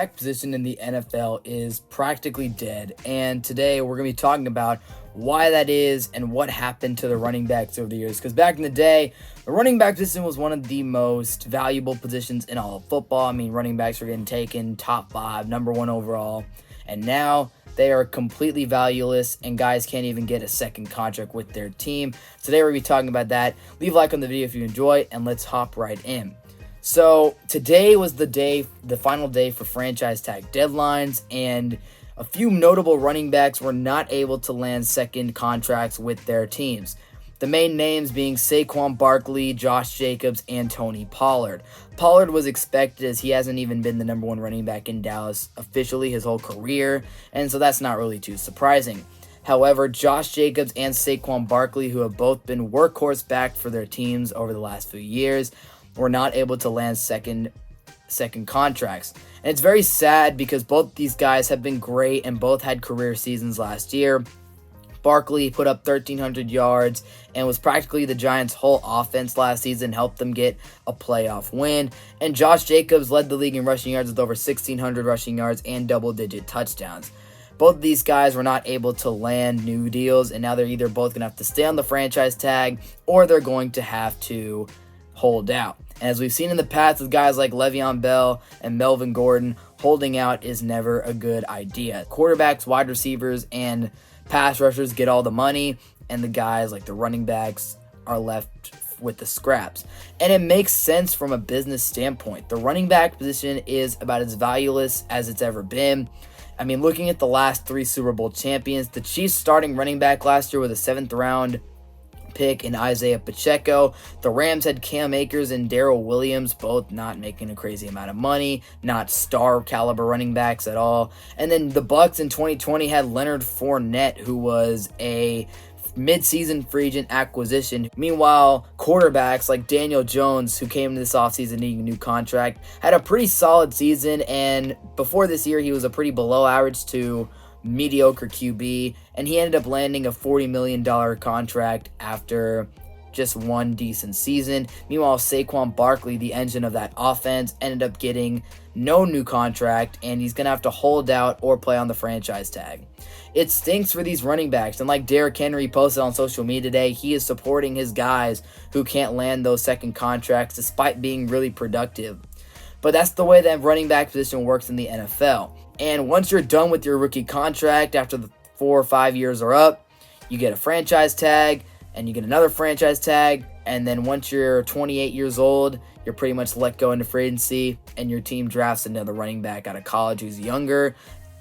back position in the NFL is practically dead, and today we're going to be talking about why that is and what happened to the running backs over the years. Because back in the day, the running back position was one of the most valuable positions in all of football. I mean, running backs were getting taken top 5, number 1 overall, and now they are completely valueless, and guys can't even get a second contract with their team. Today we're going to be talking about that. Leave a like on the video if you enjoy, and let's hop right in. So today was the final day for franchise tag deadlines, and a few notable running backs were not able to land second contracts with their teams. The main names being Saquon Barkley, Josh Jacobs, and Tony Pollard. Pollard was expected as he hasn't even been the number 1 running back in Dallas officially his whole career, and so that's not really too surprising. However, Josh Jacobs and Saquon Barkley, who have both been workhorse backed for their teams over the last few years, were not able to land second contracts. And it's very sad because both these guys have been great and both had career seasons last year. Barkley put up 1,300 yards and was practically the Giants' whole offense last season, helped them get a playoff win. And Josh Jacobs led the league in rushing yards with over 1,600 rushing yards and double-digit touchdowns. Both of these guys were not able to land new deals, and now they're either both going to have to stay on the franchise tag or they're going to have to hold out. And as we've seen in the past with guys like Le'Veon Bell and Melvin Gordon, holding out is never a good idea. Quarterbacks, wide receivers, and pass rushers get all the money, and the guys like the running backs are left with the scraps. And it makes sense from a business standpoint. The running back position is about as valueless as it's ever been. I mean, looking at the last 3 Super Bowl champions, the Chiefs starting running back last year with a 7th round pick in Isaiah Pacheco. The Rams had Cam Akers and Darrell Williams, both not making a crazy amount of money, not star caliber running backs at all. And then the Bucs in 2020 had Leonard Fournette, who was a mid-season free agent acquisition. Meanwhile, quarterbacks like Daniel Jones, who came into this offseason needing a new contract, had a pretty solid season, and before this year he was a pretty below average to mediocre QB, and he ended up landing a $40 million contract after just one decent season. Meanwhile, Saquon Barkley, the engine of that offense, ended up getting no new contract, and he's going to have to hold out or play on the franchise tag. It stinks for these running backs, and like Derrick Henry posted on social media today, he is supporting his guys who can't land those second contracts despite being really productive. But that's the way that running back position works in the NFL. And once you're done with your rookie contract, after the 4 or 5 years are up, you get a franchise tag, and you get another franchise tag, and then once you're 28 years old, you're pretty much let go into free agency, and your team drafts another running back out of college who's younger,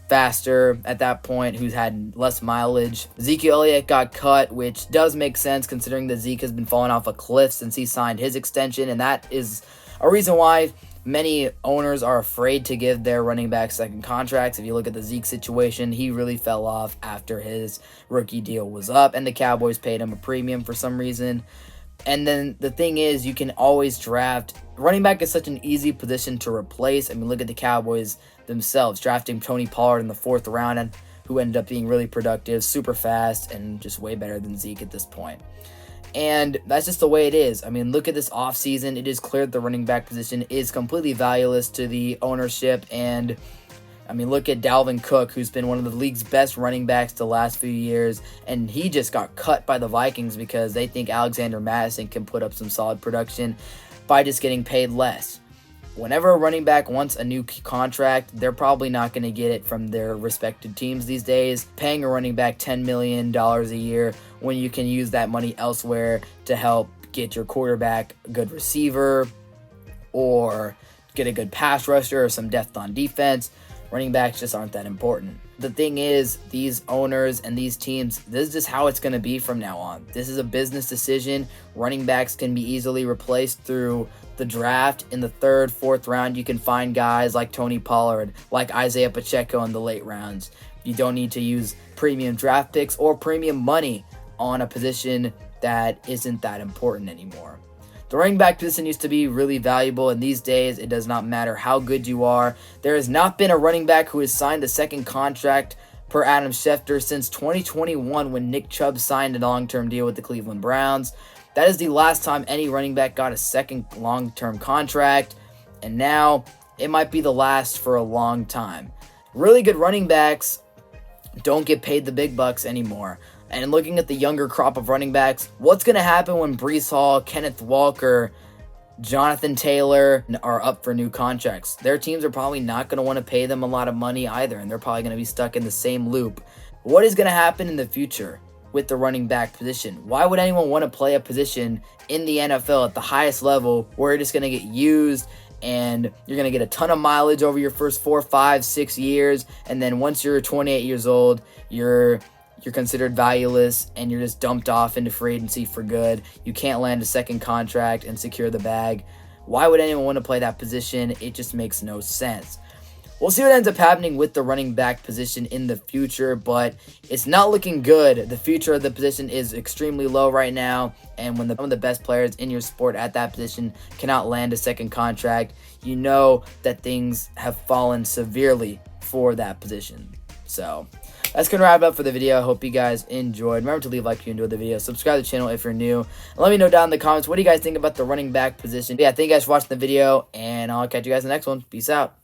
faster at that point, who's had less mileage. Ezekiel Elliott got cut, which does make sense considering that Zeke has been falling off a cliff since he signed his extension, and that is a reason why many owners are afraid to give their running back second contracts. If you look at the Zeke situation, he really fell off after his rookie deal was up, and the Cowboys paid him a premium for some reason. And then the thing is, you can always draft. Running back is such an easy position to replace. I mean, look at the Cowboys themselves, drafting Tony Pollard in the 4th round, and who ended up being really productive, super fast, and just way better than Zeke at this point. And that's just the way it is. I mean, look at this offseason. It is clear that the running back position is completely valueless to the ownership. And, I mean, look at Dalvin Cook, who's been one of the league's best running backs the last few years. And he just got cut by the Vikings because they think Alexander Madison can put up some solid production by just getting paid less. Whenever a running back wants a new contract, they're probably not going to get it from their respected teams these days. Paying a running back $10 million a year when you can use that money elsewhere to help get your quarterback a good receiver or get a good pass rusher or some depth on defense, running backs just aren't that important. The thing is, these owners and these teams, this is just how it's going to be from now on. This is a business decision. Running backs can be easily replaced through the draft. In the 3rd, 4th round, you can find guys like Tony Pollard, like Isaiah Pacheco in the late rounds. You don't need to use premium draft picks or premium money on a position that isn't that important anymore. The running back position used to be really valuable, and these days it does not matter how good you are. There has not been a running back who has signed a second contract per Adam Schefter since 2021 when Nick Chubb signed a long-term deal with the Cleveland Browns. That is the last time any running back got a second long-term contract, and now it might be the last for a long time. Really good running backs don't get paid the big bucks anymore. And looking at the younger crop of running backs, what's going to happen when Breece Hall, Kenneth Walker, Jonathan Taylor are up for new contracts? Their teams are probably not going to want to pay them a lot of money either, and they're probably going to be stuck in the same loop. What is going to happen in the future with the running back position? Why would anyone want to play a position in the NFL at the highest level where you're just going to get used and you're going to get a ton of mileage over your first 4, 5, 6 years, and then once you're 28 years old, you're considered valueless and you're just dumped off into free agency for good. You can't land a second contract and secure the bag. Why would anyone want to play that position? It just makes no sense. We'll see what ends up happening with the running back position in the future, but it's not looking good. The future of the position is extremely low right now, and when some of the best players in your sport at that position cannot land a second contract, you know that things have fallen severely for that position. So that's going to wrap it up for the video. I hope you guys enjoyed. Remember to leave a like if you enjoyed the video. Subscribe to the channel if you're new. And let me know down in the comments, what do you guys think about the running back position? Yeah, thank you guys for watching the video, and I'll catch you guys in the next one. Peace out.